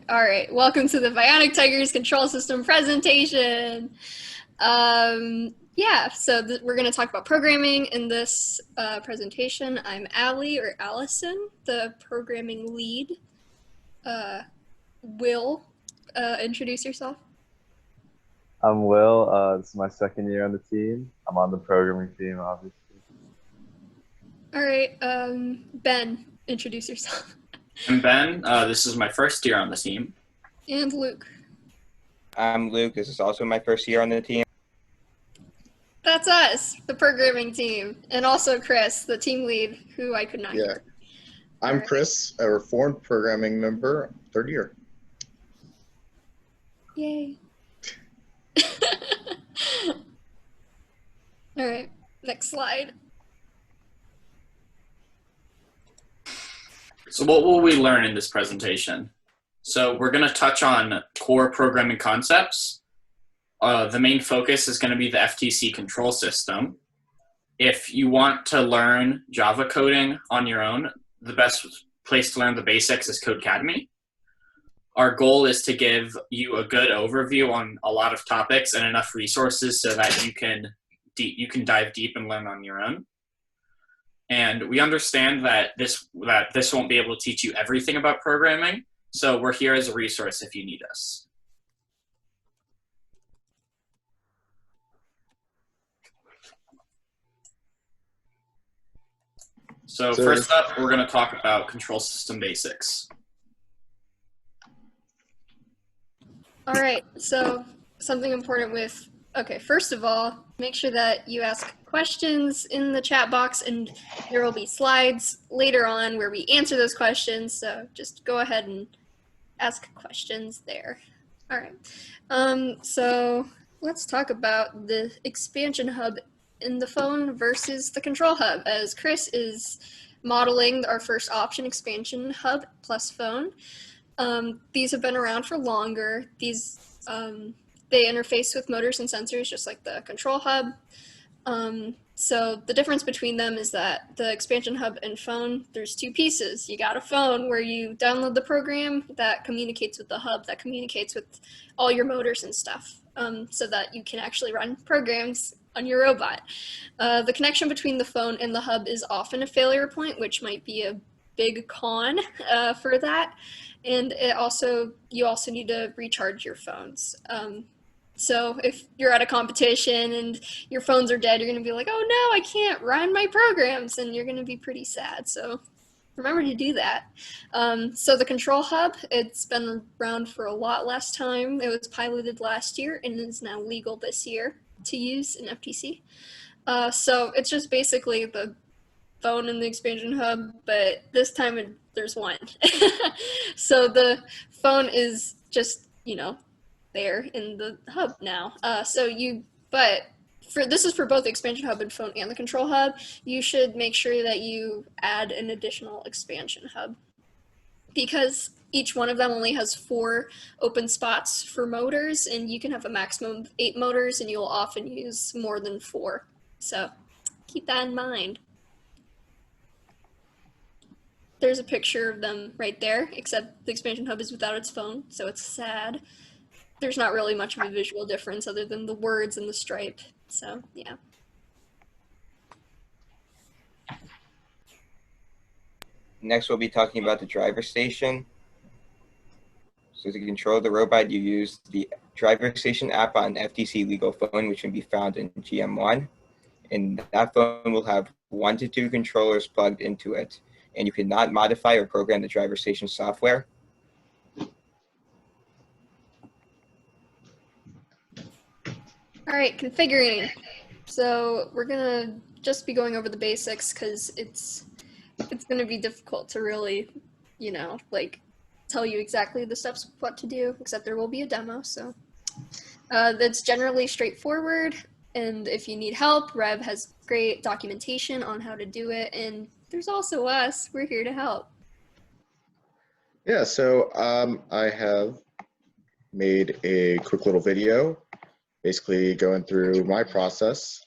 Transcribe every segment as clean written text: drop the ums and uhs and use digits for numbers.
All right, welcome to the Bionic Tigers control system presentation. Yeah, so we're going to talk about programming in this presentation. I'm Allie or Allison, the programming lead. Will, introduce yourself. I'm Will. This is my second year on the team. I'm on the programming team, obviously. All right, Ben, introduce yourself. I'm Ben. This is my first year on the team. And Luke. I'm Luke. This is also my first year on the team. That's us, the programming team. And also Chris, the team lead, who I could not hear. I'm Chris, a reformed programming member, third year. Yay. All right, next slide. So what will we learn in this presentation? So we're going to touch on core programming concepts. The main focus is going to be the FTC control system. If you want to learn Java coding on your own, the best place to learn the basics is Codecademy. Our goal is to give you a good overview on a lot of topics and enough resources so that you can dive deep and learn on your own. And we understand that this won't be able to teach you everything about programming, so we're here as a resource if you need us. So first up, we're going to talk about control system basics. All right, so something important with, okay, first of all, make sure that you ask questions in the chat box, and there will be slides later on where we answer those questions, so just go ahead and ask questions there. All right, so let's talk about the expansion hub in the phone versus the control hub, as Chris is modeling our first option, expansion hub plus phone. These have been around for longer. These they interface with motors and sensors just like the control hub. So the difference between them is that the expansion hub and phone, there's two pieces. You got a phone where you download the program that communicates with the hub, that communicates with all your motors and stuff, so that you can actually run programs on your robot. The connection between the phone and the hub is often a failure point, which might be a big con for that. And you also need to recharge your phones. So if you're at a competition and your phones are dead, you're going to be like, oh no, I can't run my programs, and you're going to be pretty sad. So remember to do that. So the control hub, it's been around for a lot less time. It was piloted last year and is now legal this year to use in FTC. So it's just basically the phone and the expansion hub, but this time there's one. So the phone is just, there in the hub now. This is for both the expansion hub and phone and the control hub. You should make sure that you add an additional expansion hub, because each one of them only has 4 open spots for motors, and you can have a maximum of 8 motors, and you'll often use more than 4. So keep that in mind. There's a picture of them right there, except the expansion hub is without its phone, so it's sad. There's not really much of a visual difference other than the words and the stripe, so yeah. Next, we'll be talking about the driver station. So to control the robot, you use the driver station app on FTC Legal Phone, which can be found in GM1. And that phone will have 1 to 2 controllers plugged into it. And you cannot modify or program the driver station software. All right, configuring. So we're gonna just be going over the basics because it's gonna be difficult to really, tell you exactly the steps of what to do, except there will be a demo. So that's generally straightforward. And if you need help, Rev has great documentation on how to do it. And there's also us, we're here to help. Yeah, so I have made a quick little video basically going through my process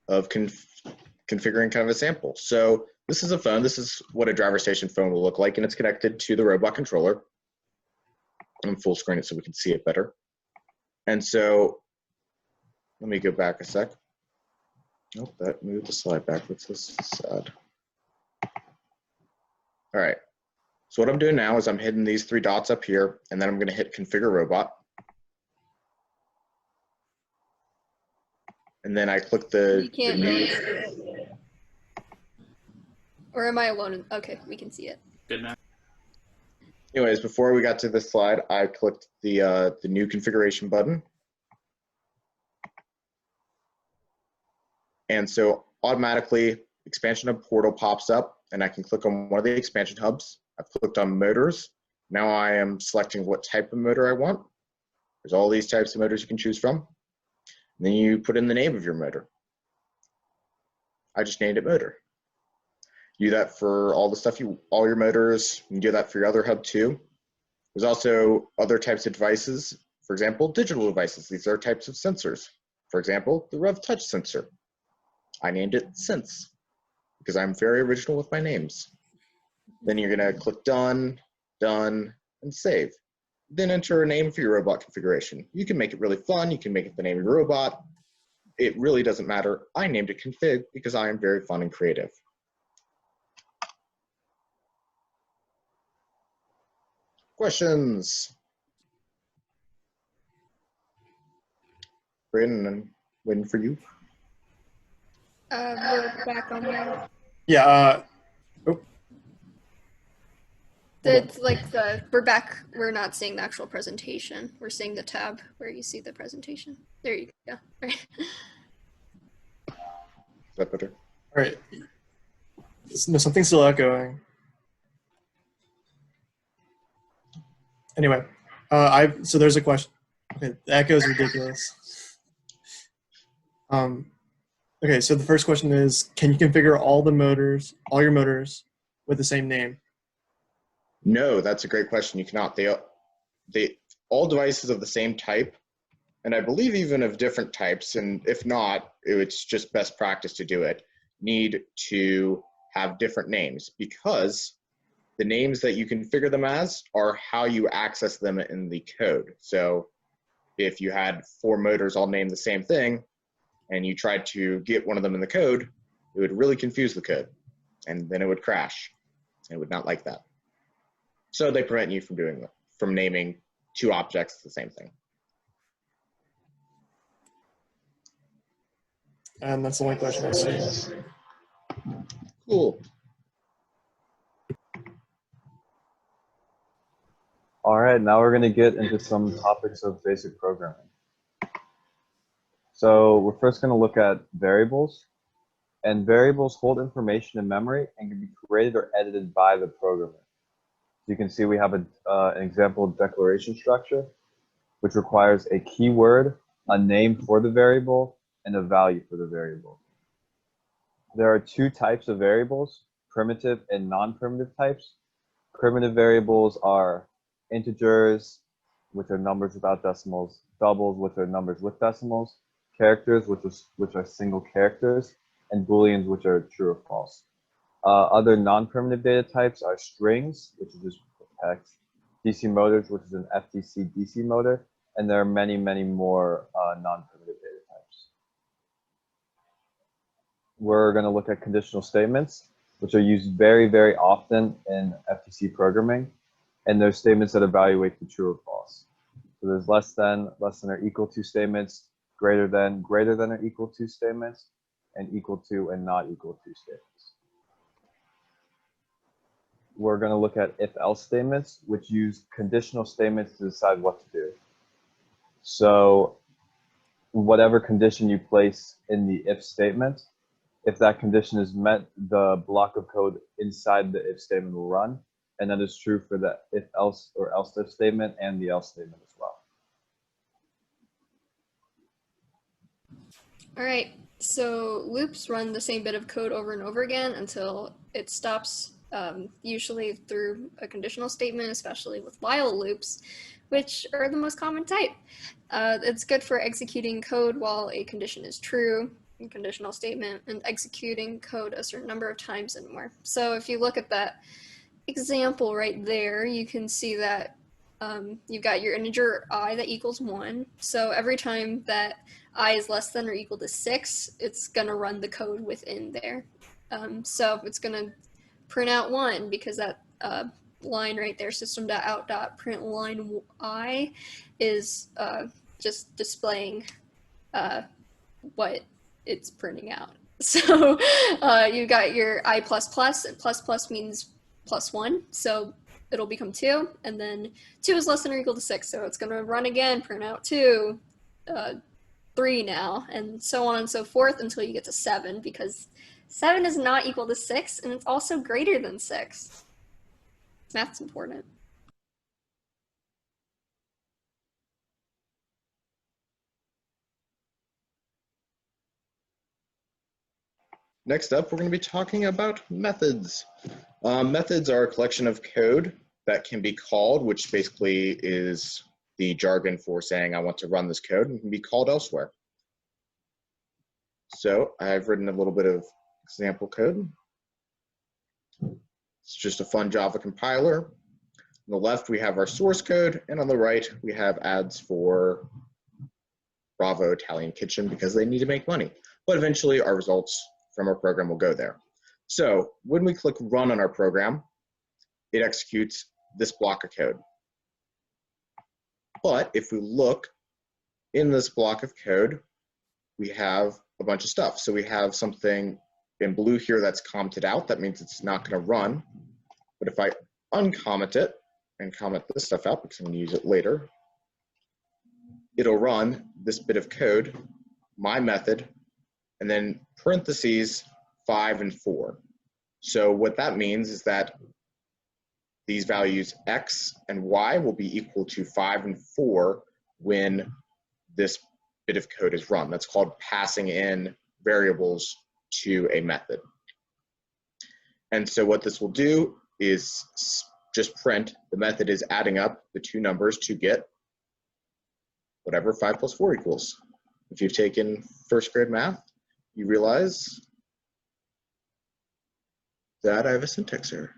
of configuring kind of a sample. So this is a phone. This is what a driver station phone will look like, and it's connected to the robot controller. I'm full screen it so we can see it better. And so let me go back a sec. Nope, that moved the slide backwards. This is sad. All right. So what I'm doing now is I'm hitting these 3 dots up here, and then I'm going to hit Configure Robot. And then I click You can't the new. really see it. Or am I alone? Okay, we can see it. Good now. Anyways, before we got to this slide, I clicked the new configuration button. And so automatically expansion hub portal pops up, and I can click on one of the expansion hubs. I've clicked on motors. Now I am selecting what type of motor I want. There's all these types of motors you can choose from. And then you put in the name of your motor. I just named it motor. You do that for all the stuff all your motors. You can do that for your other hub too. There's also other types of devices. For example, digital devices. These are types of sensors. For example, the Rev Touch sensor. I named it Sense because I'm very original with my names. Then you're gonna click done, done, and save. Then enter a name for your robot configuration. You can make it really fun. You can make it the name of your robot. It really doesn't matter. I named it config because I am very fun and creative. Questions? Brandon, I'm waiting for you. We're back on there. Yeah. It's like we're back. We're not seeing the actual presentation. We're seeing the tab where you see the presentation. There you go. Right. Is that better? All right. No, something's still echoing. Anyway, so there's a question. Okay, the echo is ridiculous. Okay, so the first question is, can you configure all your motors with the same name? No, that's a great question. You cannot. They all devices of the same type, and I believe even of different types, and if not, it's just best practice to do it, need to have different names because the names that you configure them as are how you access them in the code. So if you had 4 motors all named the same thing, and you tried to get one of them in the code, it would really confuse the code, and then it would crash. It would not like that. So they prevent you from doing that, from naming 2 objects the same thing. And that's the only question I see. Cool. All right, now we're going to get into some topics of basic programming. So we're first going to look at variables. And variables hold information in memory and can be created or edited by the programmer. You can see we have an example of declaration structure, which requires a keyword, a name for the variable, and a value for the variable. There are 2 types of variables, primitive and non-primitive types. Primitive variables are integers, which are numbers without decimals, doubles, which are numbers with decimals, characters, which are single characters, and booleans, which are true or false. Other non-primitive data types are strings, which is just text, DC motors, which is an FTC DC motor, and there are many, many more non-primitive data types. We're going to look at conditional statements, which are used very, very often in FTC programming, and they're statements that evaluate the true or false. So there's less than or equal to statements, greater than or equal to statements, and equal to and not equal to statements. We're going to look at if-else statements, which use conditional statements to decide what to do. So whatever condition you place in the if statement, if that condition is met, the block of code inside the if statement will run. And that is true for the if-else or else-if statement and the else statement as well. All right. So loops run the same bit of code over and over again until it stops, usually through a conditional statement, especially with while loops, which are the most common type. It's good for executing code while a condition is true, a conditional statement, and executing code a certain number of times and more. So if you look at that example right there, you can see that you've got your integer I that equals 1. So every time that I is less than or equal to 6, it's going to run the code within there. So it's going to print out 1 because that line right there, system.out.println I, is just displaying what it's printing out. So you got your I++, and ++ means +1, so it'll become 2, and then 2 is less than or equal to 6, so it's going to run again, print out 2, 3 now, and so on and so forth until you get to 7, because 7 is not equal to 6, and it's also greater than 6. Math's important. Next up, we're going to be talking about methods. Methods are a collection of code that can be called, which basically is the jargon for saying I want to run this code, and can be called elsewhere. So I've written a little bit of example code. It's just a fun Java compiler. On the left, we have our source code, and on the right, we have ads for Bravo Italian Kitchen because they need to make money. But eventually, our results from our program will go there. So when we click run on our program, it executes this block of code. But if we look in this block of code, we have a bunch of stuff. So we have something in blue here that's commented out. That means it's not going to run. But if I uncomment it and comment this stuff out, because I'm going to use it later, it'll run this bit of code, my method, and then parentheses 5 and 4. So what that means is that these values x and y will be equal to 5 and 4 when this bit of code is run. That's called passing in variables to a method. And so what this will do is just print the method is adding up the two numbers to get whatever 5 plus 4 equals. If you've taken first grade math, you realize that I have a syntax error.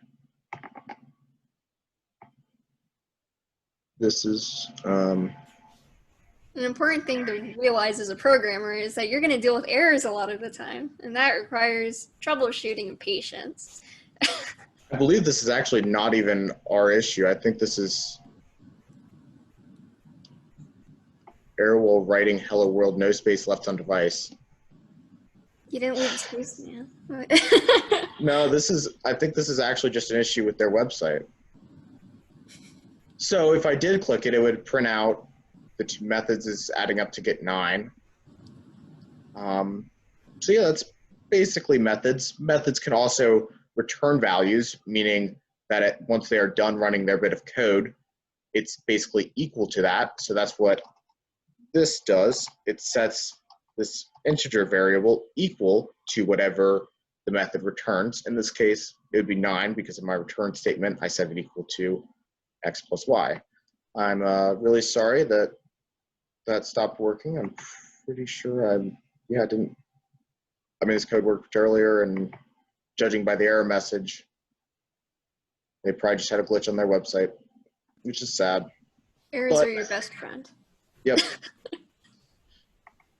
This is An important thing to realize as a programmer is that you're going to deal with errors a lot of the time, and that requires troubleshooting and patience. I believe this is actually not even our issue. I think this is error while writing hello world, no space left on device. You didn't leave the space, man. No, I think this is actually just an issue with their website. So if I did click it, it would print out the two methods is adding up to get 9. So yeah, that's basically methods. Methods can also return values, meaning that once they are done running their bit of code, it's basically equal to that. So that's what this does. It sets this integer variable equal to whatever the method returns. In this case, it would be 9 because of my return statement. I set it equal to x plus y. I'm really sorry that that stopped working. I'm pretty sure this code worked earlier, and judging by the error message, they probably just had a glitch on their website, which is sad. Errors are your best friend. Yep.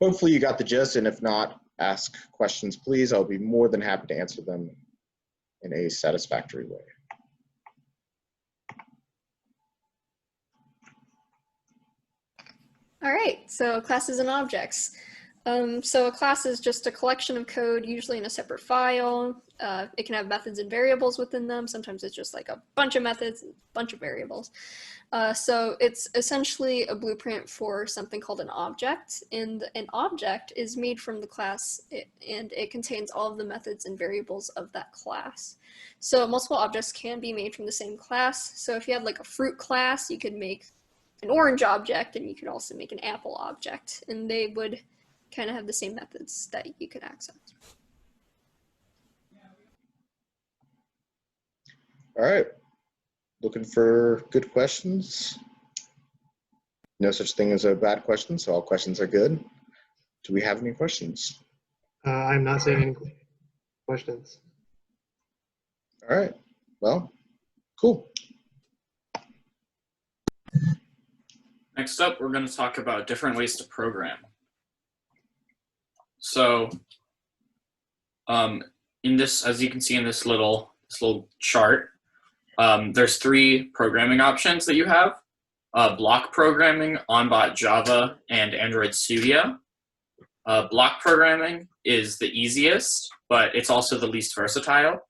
Hopefully you got the gist, and if not, ask questions, please. I'll be more than happy to answer them in a satisfactory way. All right, so classes and objects. So a class is just a collection of code, usually in a separate file. It can have methods and variables within them. Sometimes it's just like a bunch of methods, a bunch of variables. So it's essentially a blueprint for something called an object. And an object is made from the class, and it contains all of the methods and variables of that class. So multiple objects can be made from the same class. So if you had like a fruit class, you could make an orange object, and you could also make an apple object, and they would kind of have the same methods that you could access. All right, looking for good questions. No such thing as a bad question, so all questions are good. Do we have any questions? I'm not seeing any questions. All right, well, cool. Next up, we're going to talk about different ways to program. So, in this, as you can see in this little chart, there's 3 programming options that you have: block programming, on-bot Java, and Android Studio. Block programming is the easiest, but it's also the least versatile.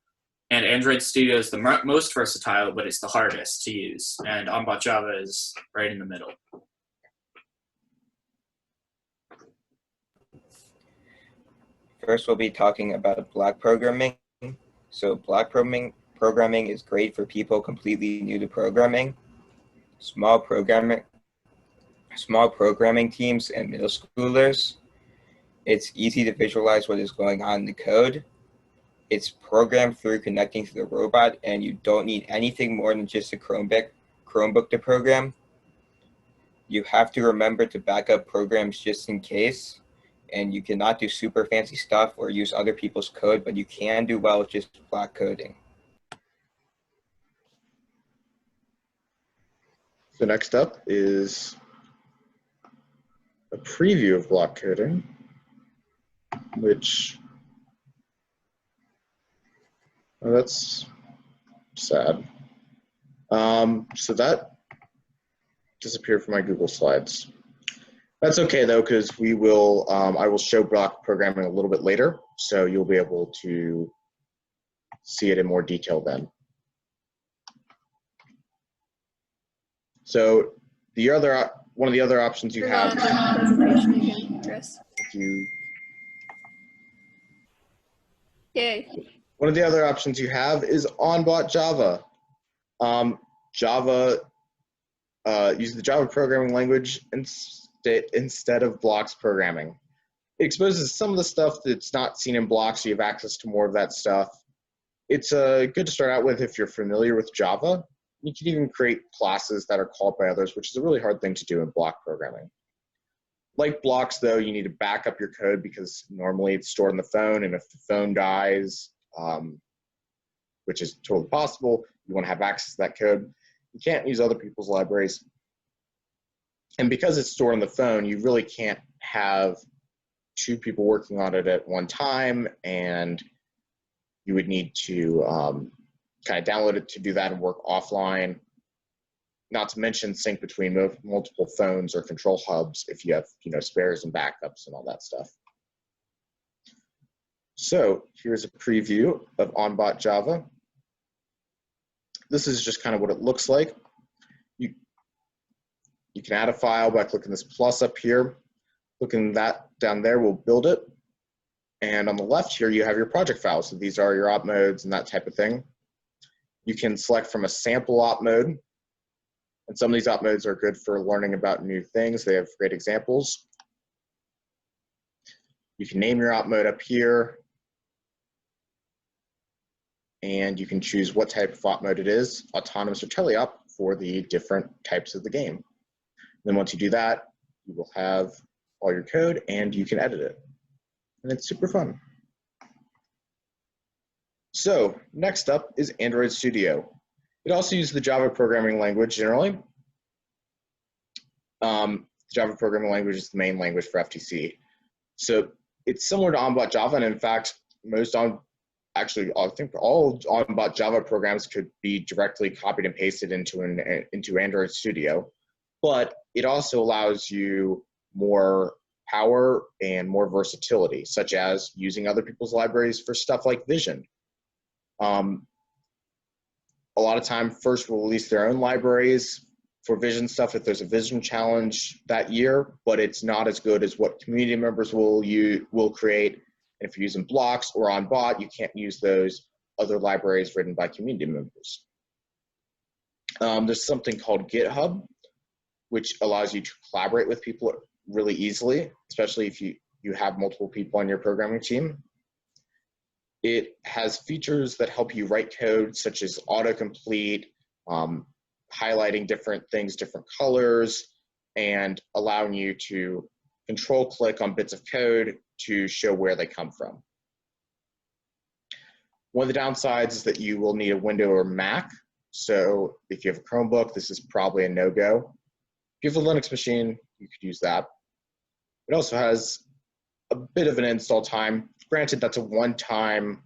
And Android Studio is the most versatile, but it's the hardest to use. And on-bot Java is right in the middle. First, we'll be talking about block programming. So block programming is great for people completely new to programming, small programming teams, and middle schoolers. It's easy to visualize what is going on in the code. It's programmed through connecting to the robot, and you don't need anything more than just a Chromebook to program. You have to remember to back up programs just in case, and you cannot do super fancy stuff or use other people's code, but you can do well with just block coding. So next up is a preview of block coding, which, oh, that's sad. So that disappeared from my Google Slides. That's okay though, because we will. I will show block programming a little bit later, so you'll be able to see it in more detail then. So one of the other options you have. Presentation again, Chris. Yay. One of the other options you have is on-bot Java. Java uses the Java programming language instead of blocks programming. It exposes some of the stuff that's not seen in blocks, so you have access to more of that stuff. It's good to start out with if you're familiar with Java. You can even create classes that are called by others, which is a really hard thing to do in block programming. Like blocks, though, you need to back up your code because normally it's stored on the phone, and if the phone dies, which is totally possible, you want to have access to that code. You can't use other people's libraries. And because it's stored on the phone, you really can't have 2 people working on it at one time, and you would need to kind of download it to do that and work offline. Not to mention sync between multiple phones or control hubs if you have, spares and backups and all that stuff. So here's a preview of on-bot Java. This is just kind of what it looks like. You can add a file by clicking this plus up here. Clicking that down there will build it. And on the left here, you have your project files. So these are your op modes and that type of thing. You can select from a sample op mode. And some of these op modes are good for learning about new things. They have great examples. You can name your op mode up here. And you can choose what type of op mode it is, autonomous or teleop, for the different types of the game. Then once you do that, you will have all your code and you can edit it. And it's super fun. So next up is Android Studio. It also uses the Java programming language generally. Java programming language is the main language for FTC. So it's similar to on-bot Java, and in fact, I think all on-bot Java programs could be directly copied and pasted into Android Studio, but it also allows you more power and more versatility, such as using other people's libraries for stuff like Vision. A lot of time, First will release their own libraries for Vision stuff if there's a Vision challenge that year, but it's not as good as what community members will create. And if you're using blocks or on bot, you can't use those other libraries written by community members. There's something called GitHub, which allows you to collaborate with people really easily, especially if you have multiple people on your programming team. It has features that help you write code, such as autocomplete, highlighting different things, different colors, and allowing you to control click on bits of code to show where they come from. One of the downsides is that you will need a Windows or Mac. So if you have a Chromebook, this is probably a no-go. you have a Linux machine, you could use that. It also has a bit of an install time. Granted, that's a one-time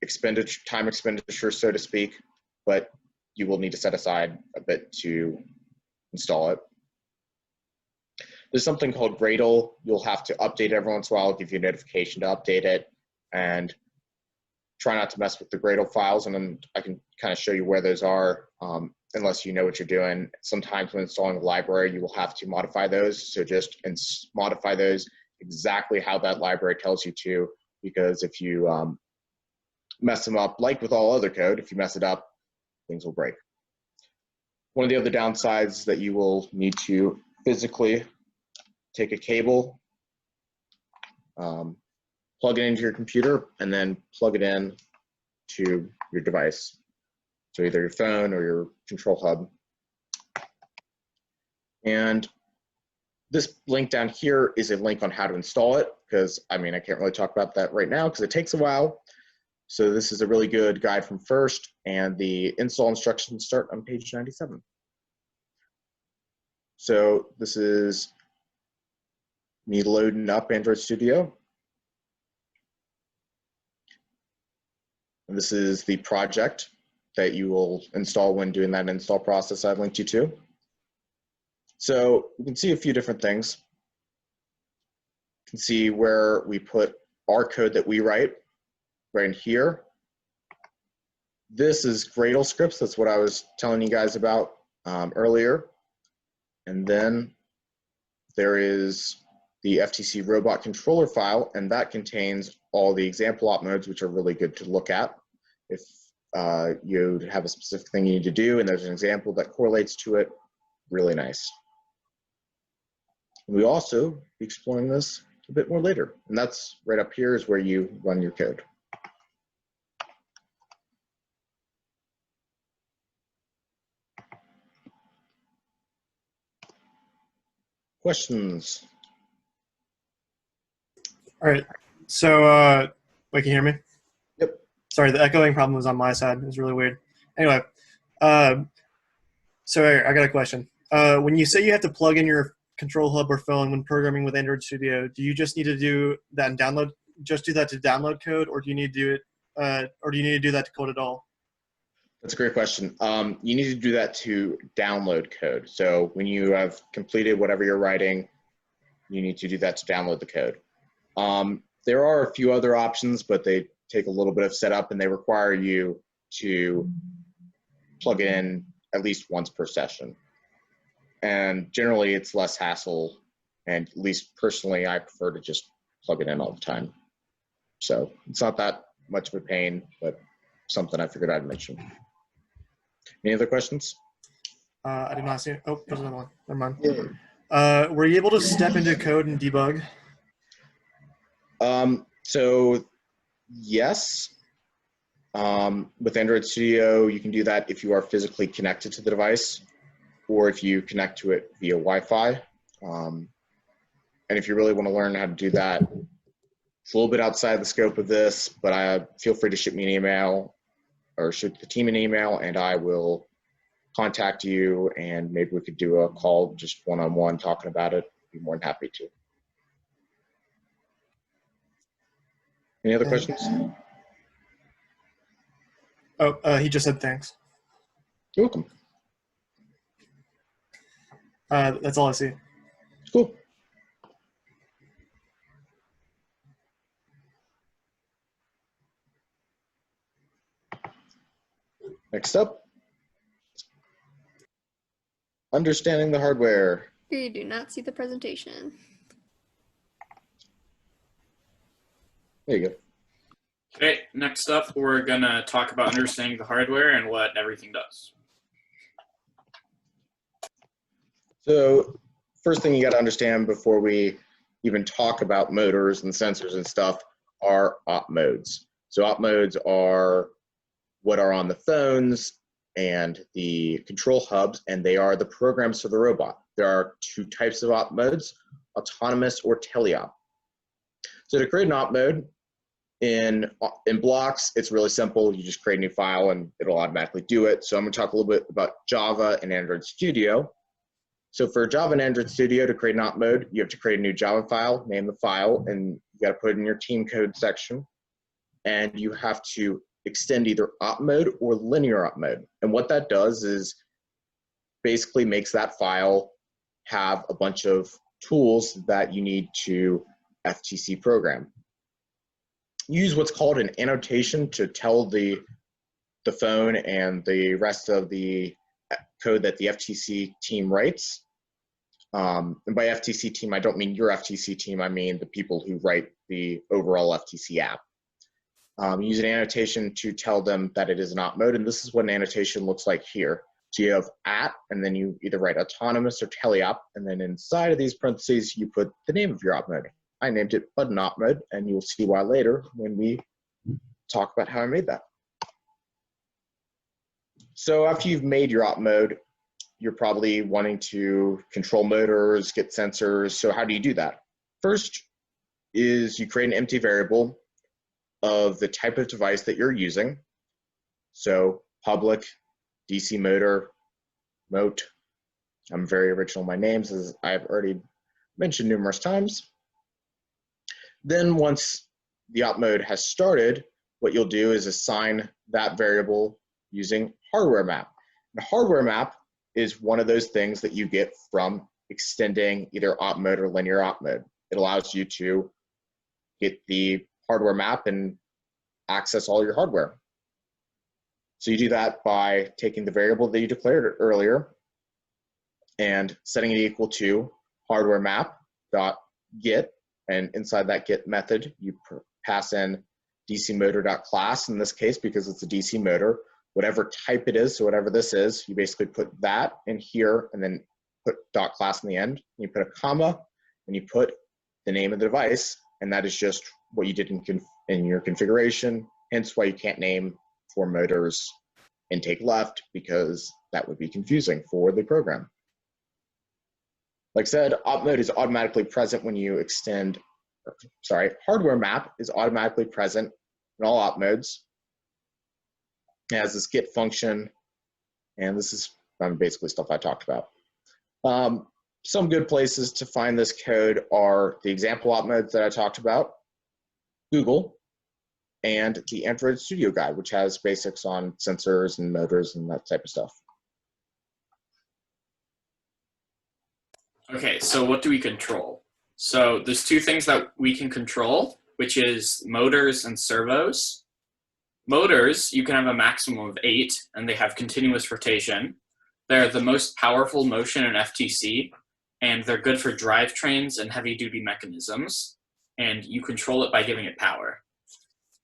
expenditure, so to speak, but you will need to set aside a bit to install it. There's something called Gradle. You'll have to update it every once in a while. It'll give you a notification to update it, and try not to mess with the Gradle files, and then I can kind of show you where those are, unless you know what you're doing. Sometimes when installing a library, you will have to modify those, so just modify those exactly how that library tells you to, because if you mess them up, like with all other code, if you mess it up, things will break. One of the other downsides that you will need to physically take a cable, plug it into your computer, and then plug it in to your device. So either your phone or your control hub. And this link down here is a link on how to install it, because I can't really talk about that right now because it takes a while. So this is a really good guide from FIRST, and the install instructions start on page 97. So this is me loading up Android Studio. And this is the project that you will install when doing that install process I've linked you to. So you can see a few different things. You can see where we put our code that we write right in here. This is Gradle scripts. That's what I was telling you guys about earlier. And then there is the FTC robot controller file, and that contains all the example op modes, which are really good to look at. If you have a specific thing you need to do and there's an example that correlates to it, really nice. We also be exploring this a bit more later, and that's right up here is where you run your code. Questions? All right. So, wait, can you hear me? Yep. Sorry, the echoing problem was on my side. It was really weird. Anyway, so I got a question. When you say you have to plug in your control hub or phone when programming with Android Studio, do you just need to do that and download? Just do that to download code, or do you need to do it? Or do you need to do that to code at all? That's a great question. You need to do that to download code. So when you have completed whatever you're writing, you need to do that to download the code. There are a few other options, but they take a little bit of setup, and they require you to plug it in at least once per session. And generally, it's less hassle, and at least personally, I prefer to just plug it in all the time. So it's not that much of a pain, but something I figured I'd mention. Any other questions? I did not see it. Oh, there's another one. Never mind. Yeah. Were you able to step into code and debug? So yes, with Android Studio, you can do that if you are physically connected to the device, or if you connect to it via Wi-Fi. And if you really want to learn how to do that, it's a little bit outside the scope of this, but feel free to shoot me an email or shoot the team an email, and I will contact you, and maybe we could do a call just one-on-one talking about it. I'd be more than happy to. Any other questions? Oh, he just said thanks. You're welcome. That's all I see. Cool. Next up, understanding the hardware. You do not see the presentation. There you go. Okay, next up, we're gonna talk about understanding the hardware and what everything does. So first thing you got to understand before we even talk about motors and sensors and stuff are op modes. So op modes are what are on the phones and the control hubs, and they are the programs for the robot. There are two types of op modes, autonomous or teleop. So to create an op mode, In blocks, it's really simple. You just create a new file and it'll automatically do it. So I'm going to talk a little bit about Java and Android Studio. So for Java and Android Studio, to create an op mode, you have to create a new Java file, name the file, and you got to put it in your team code section. And you have to extend either op mode or linear op mode. And what that does is basically makes that file have a bunch of tools that you need to FTC program. Use what's called an annotation to tell the phone and the rest of the code that the FTC team writes. And by FTC team, I don't mean your FTC team, I mean the people who write the overall FTC app. Use an annotation to tell them that it is an op mode, and this is what an annotation looks like here. So you have at, and then you either write autonomous or teleop, and then inside of these parentheses, you put the name of your op mode. I named it button op mode, and you'll see why later when we talk about how I made that. So after you've made your op mode, you're probably wanting to control motors, get sensors. So how do you do that? First is you create an empty variable of the type of device that you're using. So public, DC motor, mote. I'm very original in my names, as I've already mentioned numerous times. Then once the op mode has started, what you'll do is assign that variable using hardware map. The hardware map is one of those things that you get from extending either op mode or linear op mode. It allows you to get the hardware map and access all your hardware. So you do that by taking the variable that you declared earlier and setting it equal to hardware map dot get, and inside that get method you pass in DC motor dot class in this case because it's a DC motor. Whatever type it is, so whatever this is, you basically put that in here and then put dot class in the end. You put a comma and you put the name of the device, and that is just what you did in your configuration, hence why you can't name for motors intake left, because that would be confusing for the program. Like I said, op mode is automatically present when you extend, hardware map is automatically present in all op modes. It has this get function, and this is basically stuff I talked about. Some good places to find this code are the example op modes that I talked about, Google, and the Android Studio Guide, which has basics on sensors and motors and that type of stuff. Okay, so what do we control? So there's two things that we can control, which is motors and servos. Motors, you can have a maximum of 8, and they have continuous rotation. They're the most powerful motion in FTC, and they're good for drivetrains and heavy-duty mechanisms, and you control it by giving it power.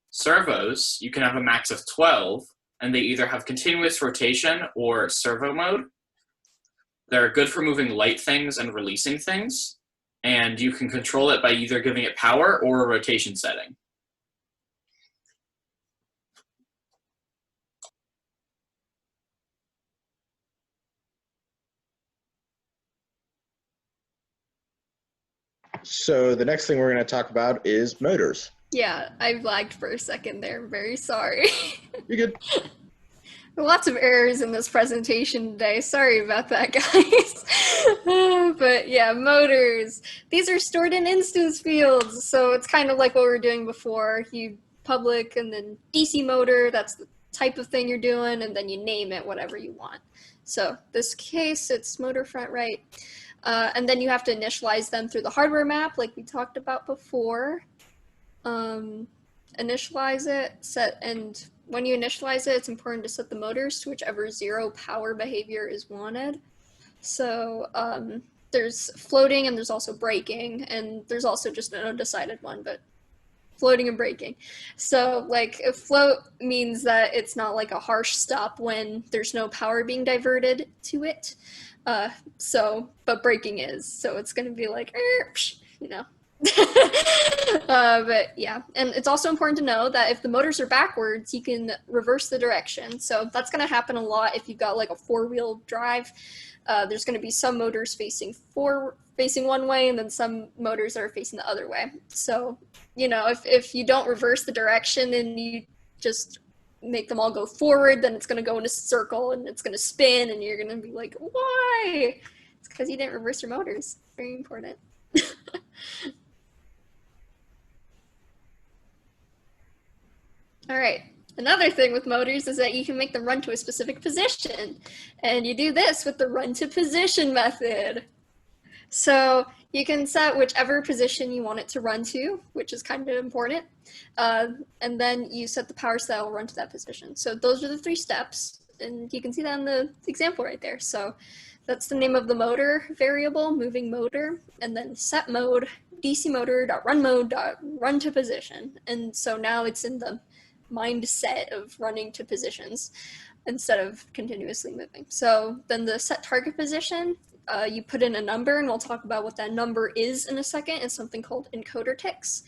Servos, you can have a max of 12, and they either have continuous rotation or servo mode. They're good for moving light things and releasing things, and you can control it by either giving it power or a rotation setting. So the next thing we're going to talk about is motors. Yeah, I lagged for a second there. I'm very sorry. You're good. Lots of errors in this presentation today. Sorry about that, guys. But yeah, motors. These are stored in instance fields. So it's kind of like what we were doing before. You public and then DC motor, that's the type of thing you're doing, and then you name it whatever you want. So this case, it's motor front right. And then you have to initialize them through the hardware map like we talked about before. Initialize it, and when you initialize it, it's important to set the motors to whichever 0 power behavior is wanted. So there's floating and there's also braking, and there's also just an undecided one, but floating and braking. So like a float means that it's not like a harsh stop when there's no power being diverted to it. But braking is, so it's going to be like, you know. But yeah, and it's also important to know that if the motors are backwards, you can reverse the direction. So that's going to happen a lot if you've got like a 4-wheel drive. there's going to be some motors facing one way, and then some motors that are facing the other way. So, you know, if you don't reverse the direction and you just make them all go forward, then it's going to go in a circle and it's going to spin, and you're going to be like, why? It's because you didn't reverse your motors. Very important. All right. Another thing with motors is that you can make them run to a specific position. And you do this with the run to position method. So you can set whichever position you want it to run to, which is kind of important. And then you set the power so that will run to that position. So those are the 3 steps. And you can see that in the example right there. So that's the name of the motor variable, moving motor, and then set mode, DC motor.run mode.run to position. And so now it's in the mindset of running to positions instead of continuously moving. So then the set target position, you put in a number, and we'll talk about what that number is in a second. It's something called encoder ticks.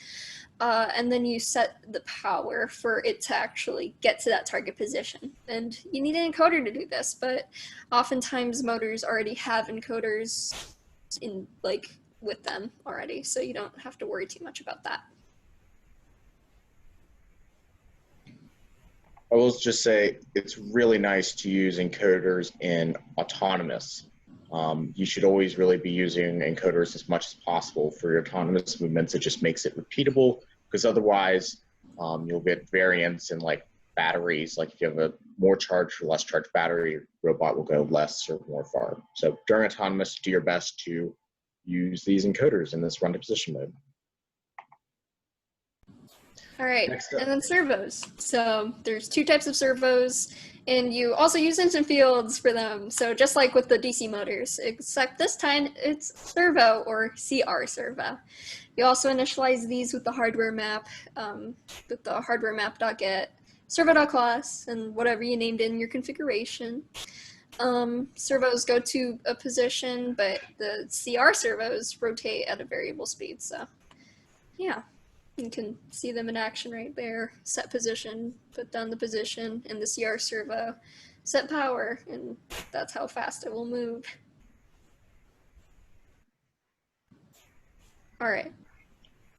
And then you set the power for it to actually get to that target position. And you need an encoder to do this, but oftentimes motors already have encoders in with them already, so you don't have to worry too much about that. I will just say it's really nice to use encoders in autonomous. You should always really be using encoders as much as possible for your autonomous movements. It just makes it repeatable, because otherwise you'll get variance in like batteries. Like if you have a more charged or less charged battery, robot will go less or more far. So during autonomous, do your best to use these encoders in this run to position mode. All right, and then servos. So there's 2 types of servos, and you also use instant fields for them. So just like with the DC motors, except this time it's servo or CR servo. You also initialize these with the hardware map, with the hardware map.get, servo.class, and whatever you named in your configuration. Servos go to a position, but the CR servos rotate at a variable speed. So yeah. You can see them in action right there. Set position, put down the position, and the CR servo. Set power, and that's how fast it will move. All right.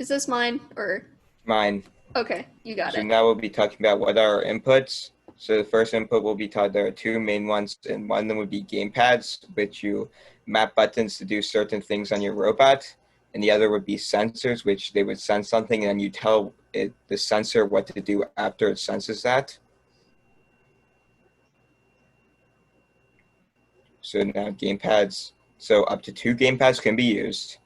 Is this mine or? Mine. Okay, you got So it. now we'll be talking about what are our inputs. So the first input will be taught. There are 2 main ones, and one of them would be gamepads, which you map buttons to do certain things on your robot. And the other would be sensors, which they would sense something, and then you tell the sensor what to do after it senses that. So now gamepads, so up to 2 gamepads can be used,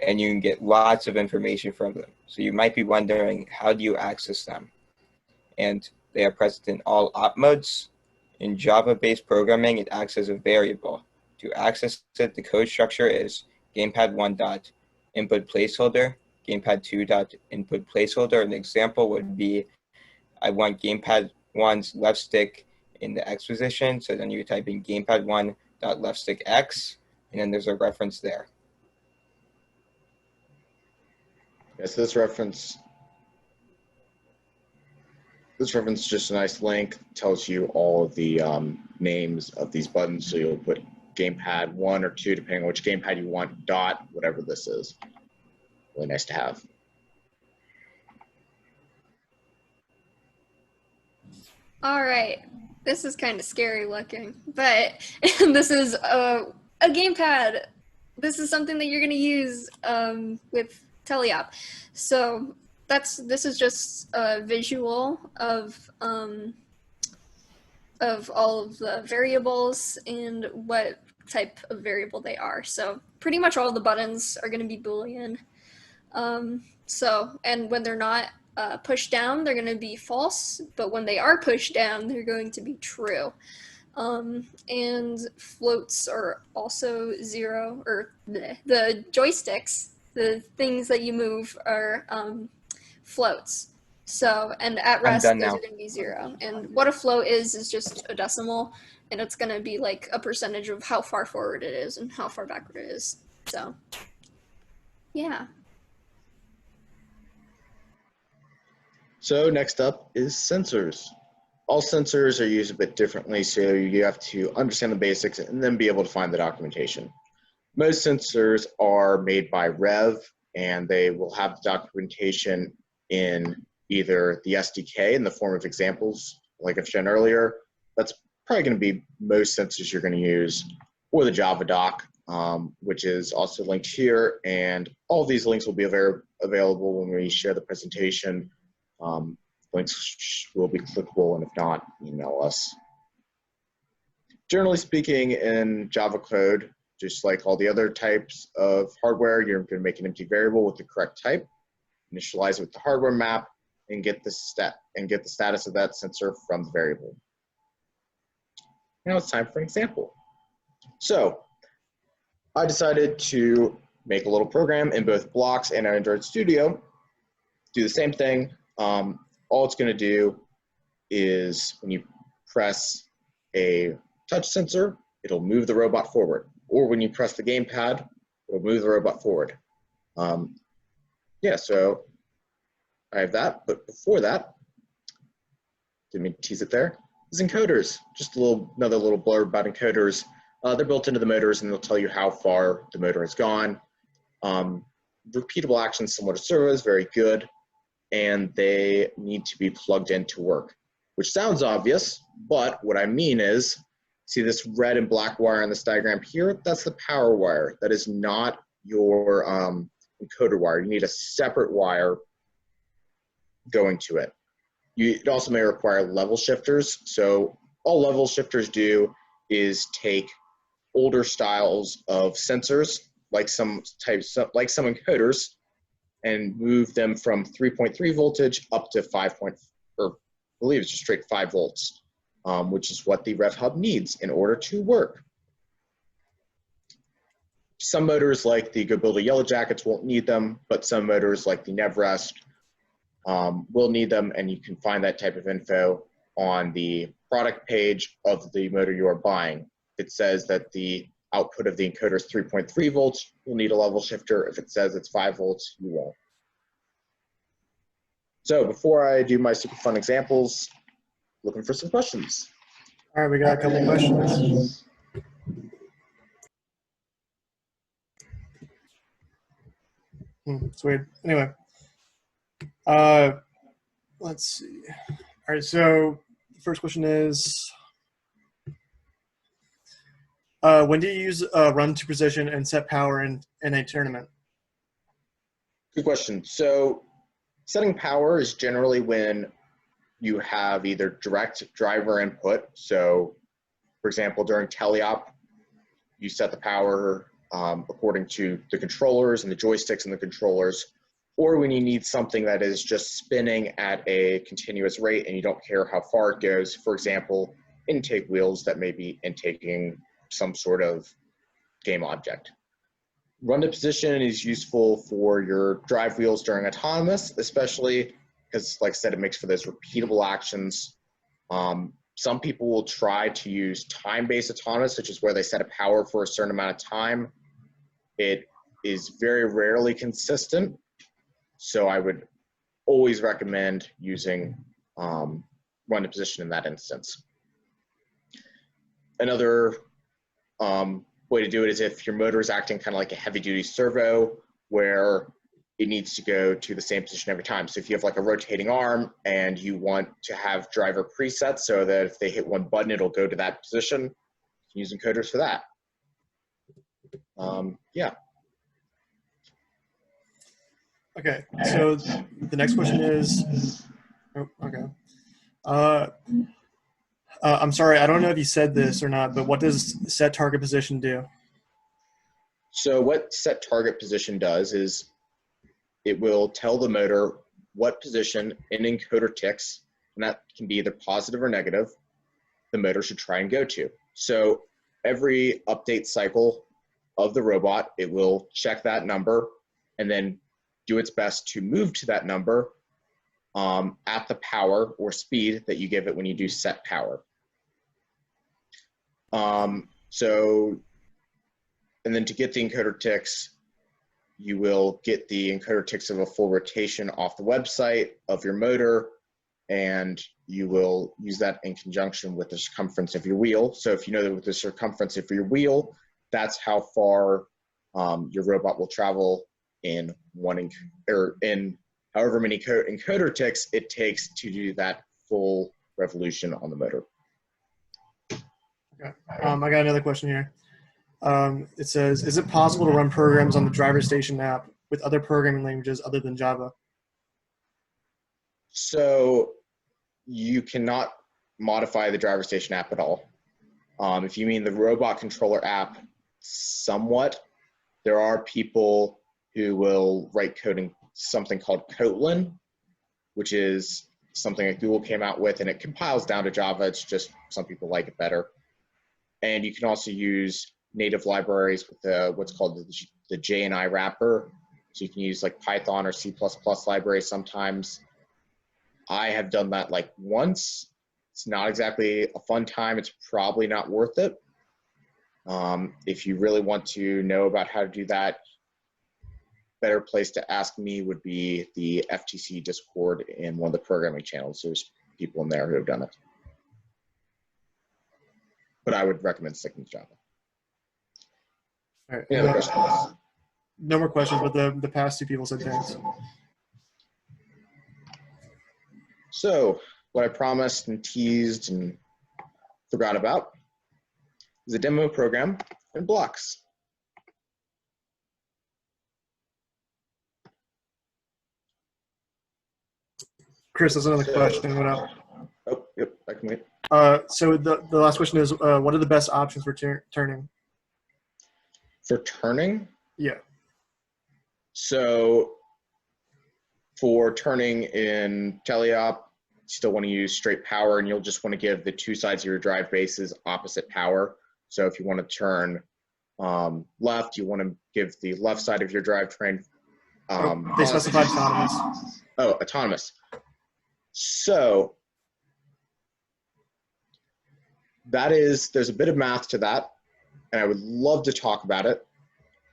and you can get lots of information from them. So you might be wondering, how do you access them? And they are present in all op modes. In Java-based programming, it acts as a variable. To access it, the code structure is gamepad1 input placeholder, gamepad2 input placeholder. An example would be, I want gamepad 1's left stick in the X position. So then you type in gamepad1 left stick X, and then there's a reference there. Yes, this reference is just a nice link. Tells you all of the names of these buttons. So you'll put gamepad 1 or 2, depending on which gamepad you want, dot, whatever this is. Really nice to have. All right. This is kind of scary looking, but this is a gamepad. This is something that you're going to use with teleop. So this is just a visual of all of the variables and what type of variable they are. So pretty much all the buttons are going to be Boolean. And when they're not pushed down, they're going to be false, but when they are pushed down, they're going to be true. And floats are also 0, or the joysticks, the things that you move are floats. So, and at rest, those are going to be 0. And what a float is just a decimal, and it's going to be like a percentage of how far forward it is and how far backward it is. So, yeah. So next up is sensors. All sensors are used a bit differently, so you have to understand the basics and then be able to find the documentation. Most sensors are made by Rev, and they will have the documentation in either the SDK in the form of examples, like I've shown earlier. That's probably going to be most sensors you're going to use, or the Java doc, which is also linked here. And all of these links will be available when we share the presentation. Links will be clickable, and if not, email us. Generally speaking, in Java code, just like all the other types of hardware, you're going to make an empty variable with the correct type, initialize it with the hardware map, and get the status of that sensor from the variable. Now it's time for an example. So I decided to make a little program in both Blocks and Android Studio. Do the same thing. All it's going to do is when you press a touch sensor, it'll move the robot forward. Or when you press the gamepad, it'll move the robot forward. Yeah, so I have that, but before that, didn't mean to tease it there, is encoders. Just another little blurb about encoders. They're built into the motors, and they'll tell you how far the motor has gone. Repeatable actions similar to servos, very good, and they need to be plugged in to work, which sounds obvious, but what I mean is, see this red and black wire in this diagram here? That's the power wire. That is not your encoder wire. You need a separate wire going to it. It also may require level shifters. So all level shifters do is take older styles of sensors, like some encoders, and move them from 3.3 voltage up to I believe it's just straight 5 volts, which is what the Rev Hub needs in order to work. Some motors like the Go Build a Yellow Jackets won't need them, but some motors like the Nevrest will need them, and you can find that type of info on the product page of the motor you are buying. If it says that the output of the encoder is 3.3 volts, you'll need a level shifter. If it says it's 5 volts, you won't. So before I do my super fun examples, looking for some questions. All right, we got a couple questions. It's weird. Anyway, let's see. All right, so the first question is, when do you use run to precision and set power in a tournament? Good question. So setting power is generally when you have either direct driver input. So for example, during teleop, you set the power according to the controllers and the joysticks and the controllers, or when you need something that is just spinning at a continuous rate and you don't care how far it goes. For example, intake wheels that may be intaking some sort of game object. Run to position is useful for your drive wheels during autonomous, especially because, like I said, it makes for those repeatable actions. Some people will try to use time-based autonomous, which is where they set a power for a certain amount of time. It is very rarely consistent, so I would always recommend using run to position in that instance. Another way to do it is if your motor is acting kind of like a heavy-duty servo, where it needs to go to the same position every time. So if you have like a rotating arm and you want to have driver presets so that if they hit one button, it'll go to that position, you can use encoders for that. Yeah. Okay, so the next question is, oh, okay. I'm sorry, I don't know if you said this or not, but what does set target position do? So what set target position does is it will tell the motor what position an encoder ticks, and that can be either positive or negative, the motor should try and go to. So every update cycle of the robot, it will check that number and then do its best to move to that number at the power or speed that you give it when you do set power. And then to get the encoder ticks, you will get the encoder ticks of a full rotation off the website of your motor, and you will use that in conjunction with the circumference of your wheel. So if you know that with the circumference of your wheel, that's how far your robot will travel in in however many encoder ticks it takes to do that full revolution on the motor. Okay. I got another question here. It says, is it possible to run programs on the driver station app with other programming languages other than Java? So you cannot modify the driver station app at all. If you mean the robot controller app, somewhat. There are people who will write code in something called Kotlin, which is something that Google came out with, and it compiles down to Java. It's just some people like it better. And you can also use native libraries with what's called the JNI wrapper. So you can use like Python or C++ libraries sometimes. I have done that like once. It's not exactly a fun time. It's probably not worth it. If you really want to know about how to do that, better place to ask me would be the FTC Discord in one of the programming channels. There's people in there who have done it. But I would recommend sticking to Java. All right. Any other questions? No more questions, but the past two people said thanks. So what I promised and teased and forgot about is a demo program in blocks. Chris, that's another question. What up? Oh, yep, I can wait. So the last question is, what are the best options for turning? For turning, Yeah. so for turning in teleop, you still want to use straight power, and you'll just want to give the two sides of your drive bases opposite power. So if you want to turn left, you want to give the left side of your drivetrain. They specified autonomous. Oh, autonomous. So there's a bit of math to that, and I would love to talk about it.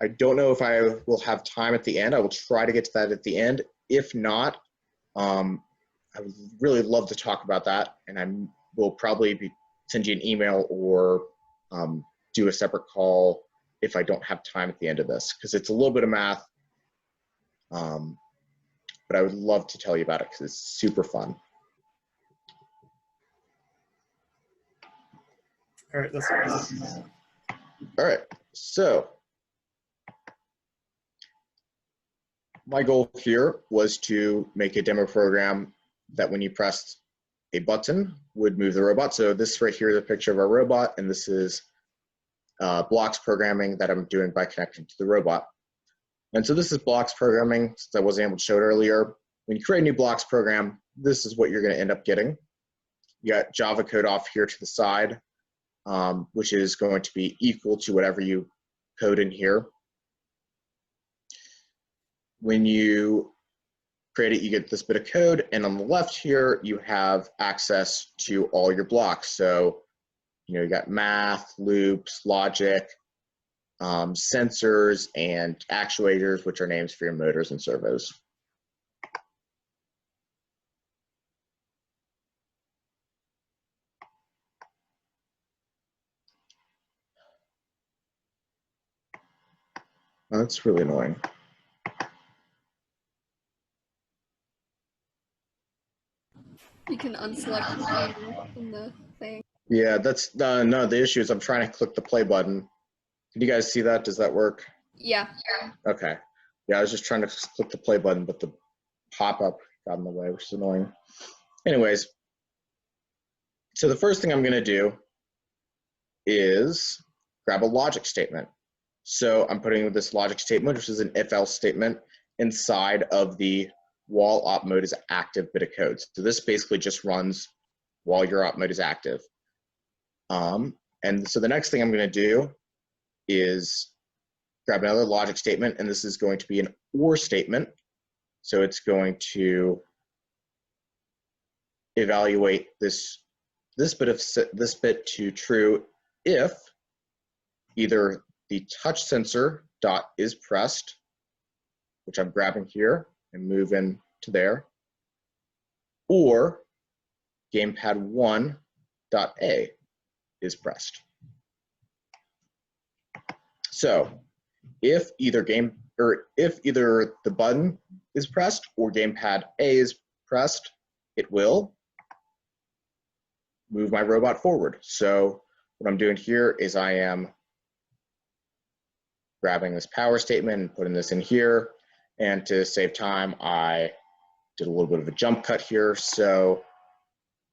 I don't know if I will have time at the end. I will try to get to that at the end. If not, I would really love to talk about that, and I will probably send you an email or do a separate call if I don't have time at the end of this, because it's a little bit of math, but I would love to tell you about it because it's super fun. All right, that's All right, so my goal here was to make a demo program that when you pressed a button would move the robot. So this right here is a picture of our robot, and this is blocks programming that I'm doing by connecting to the robot. And so this is blocks programming, since I wasn't able to show it earlier. When you create a new blocks program, this is what you're going to end up getting. You got Java code off here to the side, which is going to be equal to whatever you code in here. When you create it, you get this bit of code, and on the left here, you have access to all your blocks. So, you got math, loops, logic, sensors, and actuators, which are names for your motors and servos. Oh, that's really annoying. You can unselect player in the thing. Yeah, that's no, the issue is I'm trying to click the play button. Can you guys see that? Does that work? Yeah. Okay. Yeah, I was just trying to click the play button, but the pop-up got in the way, which is annoying. Anyways, so the first thing I'm going to do is grab a logic statement. So I'm putting this logic statement, which is an if-else statement, inside of the while op mode is active bit of code. So this basically just runs while your op mode is active. And so the next thing I'm going to do is grab another logic statement, and this is going to be an OR statement. So it's going to evaluate this bit to true if either the touch sensor dot is pressed, which I'm grabbing here and moving to there, or gamepad 1.a is pressed. So if either the button is pressed or gamepad A is pressed, it will move my robot forward. So what I'm doing here is I am grabbing this power statement and putting this in here. And to save time, I did a little bit of a jump cut here. So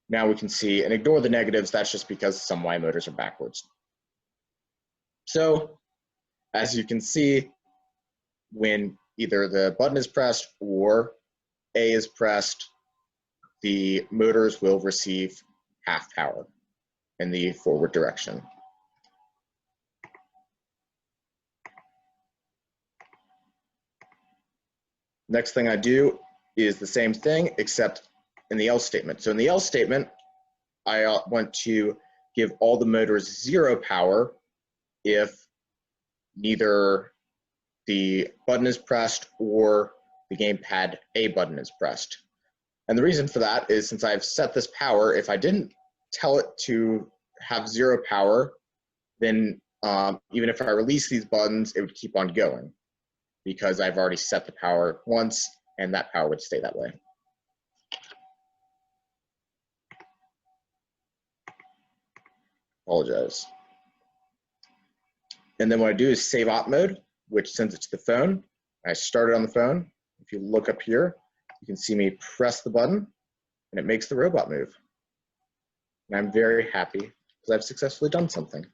now we can see, and ignore the negatives, that's just because some Y motors are backwards. So as you can see, when either the button is pressed or A is pressed, the motors will receive half power in the forward direction. Next thing I do is the same thing, except in the else statement. So in the else statement, I want to give all the motors 0 power if neither the button is pressed or the gamepad A button is pressed. And the reason for that is since I've set this power, if I didn't tell it to have 0 power, then even if I release these buttons, it would keep on going because I've already set the power once and that power would stay that way. Apologize. And then what I do is save op mode, which sends it to the phone. I start it on the phone. If you look up here, you can see me press the button and it makes the robot move. And I'm very happy because I've successfully done something.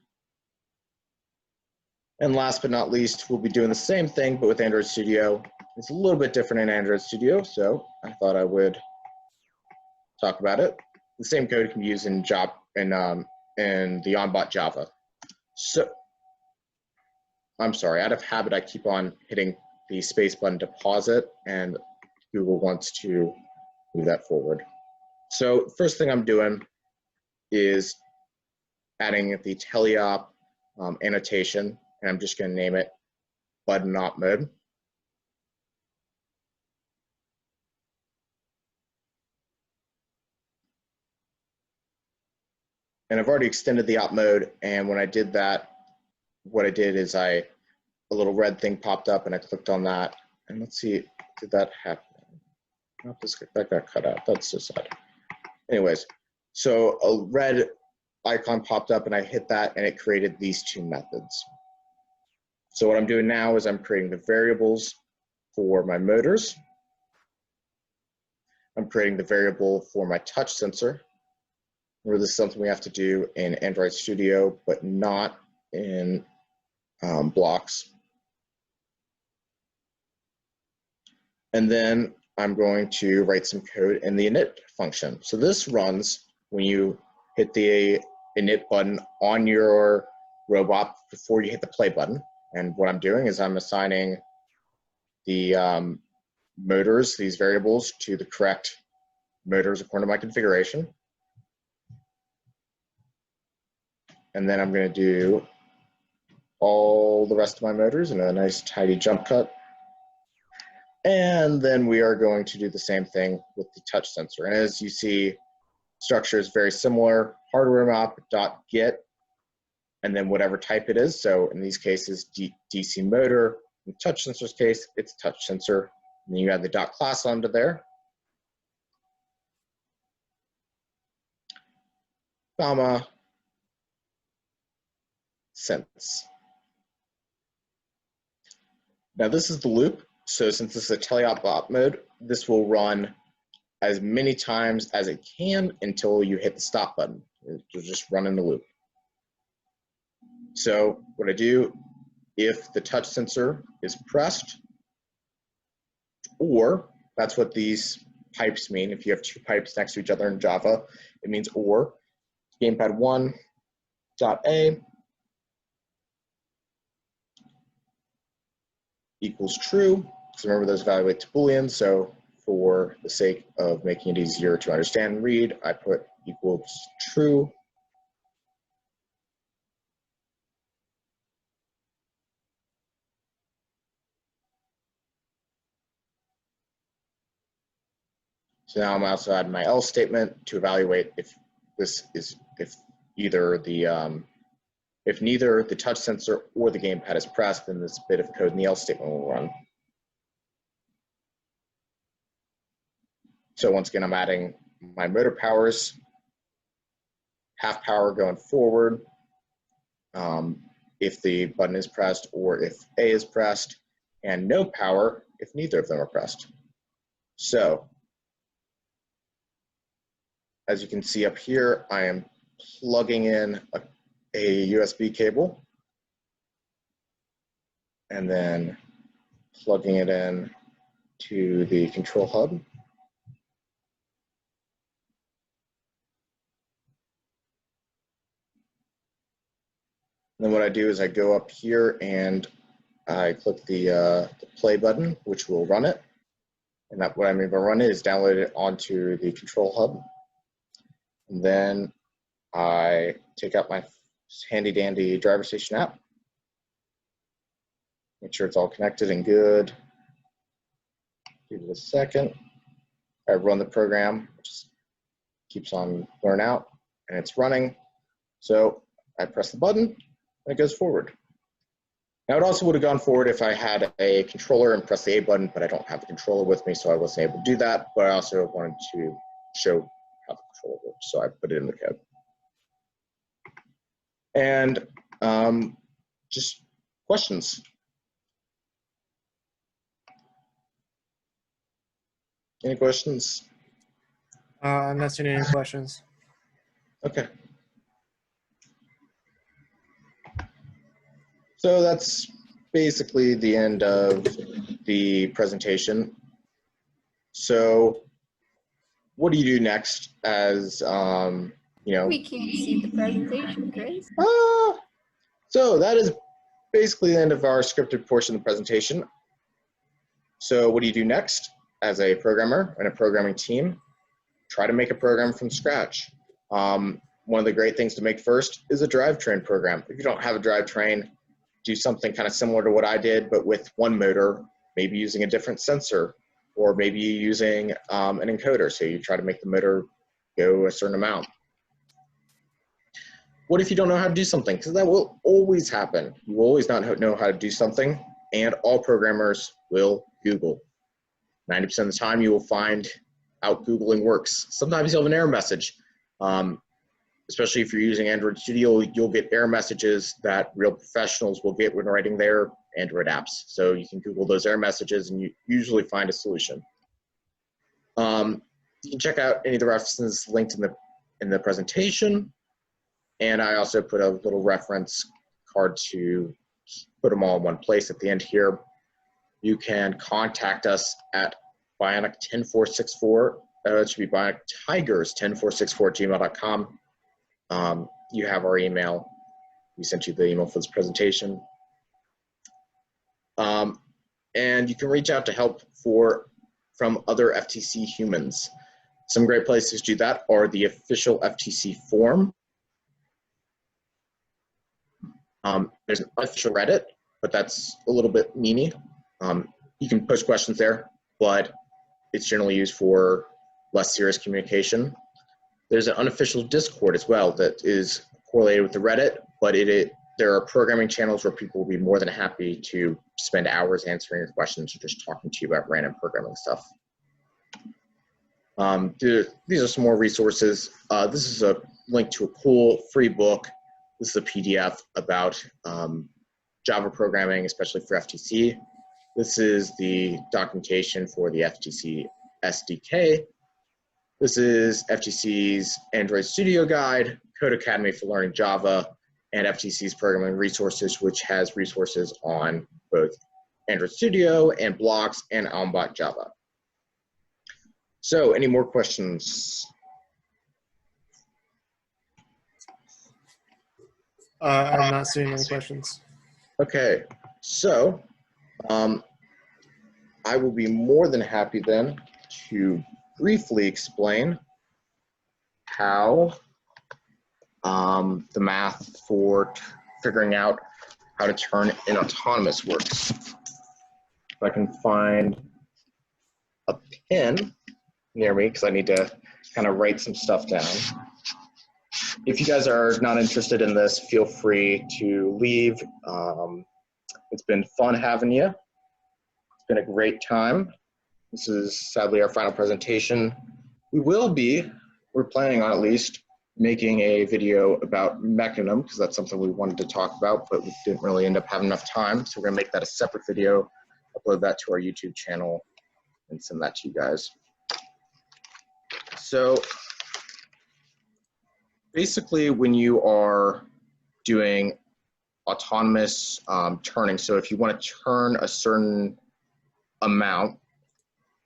And last but not least, we'll be doing the same thing, but with Android Studio. It's a little bit different in Android Studio, so I thought I would talk about it. The same code can be used in Java in the onbot Java. So, I'm sorry, out of habit, I keep on hitting the space button to pause it, and Google wants to move that forward. So, first thing I'm doing is adding the teleop annotation, and I'm just going to name it button op mode. And I've already extended the op mode, and when I did that, what I did is a little red thing popped up and I clicked on that, and let's see, did that happen? Oh, that got cut out, that's so sad. Anyways, so a red icon popped up and I hit that and it created these two methods. So what I'm doing now is I'm creating the variables for my motors. I'm creating the variable for my touch sensor. Remember, this is something we have to do in Android Studio, but not in blocks. And then I'm going to write some code in the init function. So this runs when you hit the init button on your robot before you hit the play button. And what I'm doing is I'm assigning the motors, these variables, to the correct motors according to my configuration. And then I'm going to do all the rest of my motors in a nice tidy jump cut. And then we are going to do the same thing with the touch sensor. And as you see, structure is very similar, hardware map.get, and then whatever type it is. So in these cases, DC motor. In touch sensor's case, it's touch sensor. And then you add the .class onto there, comma, sense. Now this is the loop. So since this is a teleop op mode, this will run as many times as it can until you hit the stop button. It'll just run in the loop. So what I do, if the touch sensor is pressed, or that's what these pipes mean. If you have two pipes next to each other in Java, it means or. Gamepad 1.a equals true. So remember, those evaluate to Boolean. So for the sake of making it easier to understand and read, I put equals true. So now I'm also adding my else statement to evaluate if neither the touch sensor or the gamepad is pressed, then this bit of code in the else statement will run. So once again, I'm adding my motor powers, half power going forward, if the button is pressed or if A is pressed, and no power if neither of them are pressed. So as you can see up here, I am plugging in a USB cable and then plugging it in to the control hub. And then what I do is I go up here and I click the play button, which will run it. And that what I mean by run it is download it onto the control hub. And then I take out my handy dandy driver station app. Make sure it's all connected and good. Give it a second. I run the program, which keeps on blurring out, and it's running. So I press the button, and it goes forward. Now it also would have gone forward if I had a controller and pressed the A button, but I don't have a controller with me, so I wasn't able to do that. But I also wanted to show how the controller works, so I put it in the code. And just questions. Any questions? I'm not seeing any questions. Okay. So that's basically the end of the presentation. So what do you do next as, you know? We can't see the presentation, Chris. So that is basically the end of our scripted portion of the presentation. So what do you do next as a programmer and a programming team? Try to make a program from scratch. One of the great things to make first is a drivetrain program. If you don't have a drivetrain, do something kind of similar to what I did, but with one motor, maybe using a different sensor, or maybe using an encoder. So you try to make the motor go a certain amount. What if you don't know how to do something? Because that will always happen. You will always not know how to do something, and all programmers will Google. 90% of the time you will find out Googling works. Sometimes you'll have an error message. Especially if you're using Android Studio, you'll get error messages that real professionals will get when writing their Android apps. So you can Google those error messages and you usually find a solution. You can check out any of the references linked in the presentation. And I also put a little reference card to put them all in one place at the end here. You can contact us at Bionic10464. It should be BionicTigers10464@gmail.com. You have our email. We sent you the email for this presentation. And you can reach out to help from other FTC humans. Some great places to do that are the official FTC forum. There's an unofficial Reddit, but that's a little bit meany. You can post questions there, but it's generally used for less serious communication. There's an unofficial Discord as well that is correlated with the Reddit, but there are programming channels where people will be more than happy to spend hours answering your questions or just talking to you about random programming stuff. These are some more resources. This is a link to a cool free book. This is a PDF about Java programming, especially for FTC. This is the documentation for the FTC SDK. This is FTC's Android Studio Guide, Code Academy for Learning Java, and FTC's Programming Resources, which has resources on both Android Studio and blocks and on-bot Java. So, any more questions? I'm not seeing any questions. Okay, so I will be more than happy then to briefly explain how the math for figuring out how to turn in autonomous works. If I can find a pen, near me because I need to kind of write some stuff down. If you guys are not interested in this, feel free to leave. It's been fun having you. It's been a great time. This is sadly our final presentation. We're planning on at least making a video about Mechanism because that's something we wanted to talk about, but we didn't really end up having enough time. So we're gonna make that a separate video, upload that to our YouTube channel, and send that to you guys. So basically when you are doing autonomous turning, so if you want to turn a certain amount,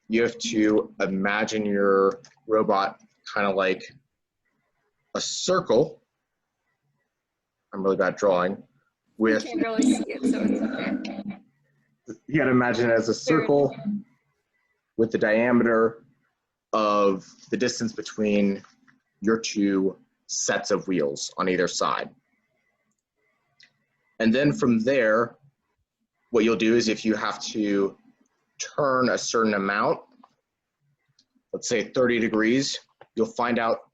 you have to imagine your robot kind of like a circle. I'm really bad at drawing. You can't really see it, so it's okay. You got to imagine it as a circle with the diameter of the distance between your two sets of wheels on either side. And then from there, what you'll do is if you have to turn a certain amount, let's say 30 degrees, you'll find out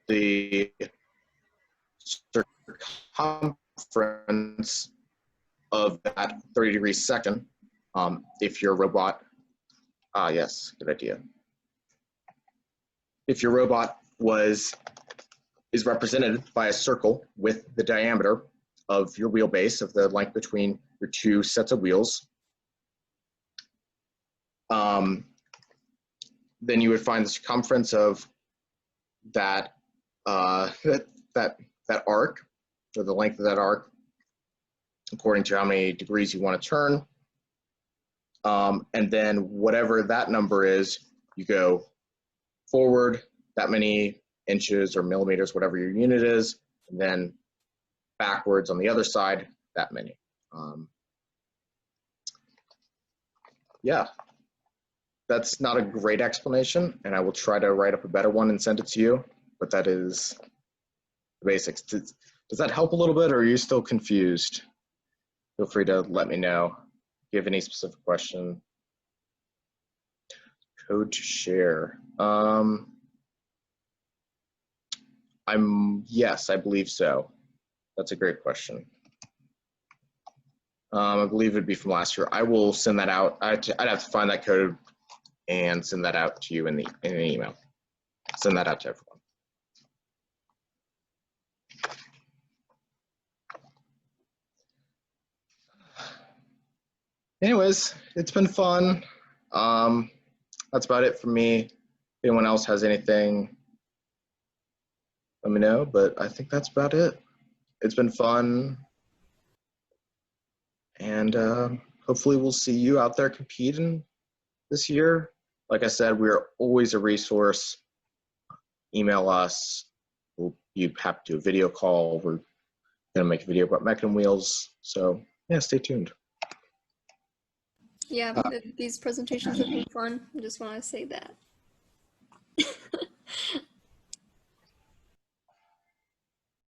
the circumference of that 30-degree second if your robot, yes, good idea. If your robot is represented by a circle with the diameter of your wheelbase, of the length between your two sets of wheels, then you would find the circumference of that that arc, or the length of that arc, according to how many degrees you want to turn. And then whatever that number is, you go forward that many inches or millimeters, whatever your unit is, and then backwards on the other side, that many. Yeah, that's not a great explanation, and I will try to write up a better one and send it to you, but that is the basics. Does that help a little bit, or are you still confused? Feel free to let me know if you have any specific question. Code to share. Yes, I believe so. That's a great question. I believe it'd be from last year. I will send that out. I'd have to find that code and send that out to you in an email. Send that out to everyone. Anyways, it's been fun. That's about it for me. If anyone else has anything, let me know, but I think that's about it. It's been fun, and hopefully we'll see you out there competing this year. Like I said, we're always a resource. Email us. You have to do a video call. We're gonna make a video about Mechanism wheels. So yeah, stay tuned. Yeah, these presentations have been fun. I just want to say that.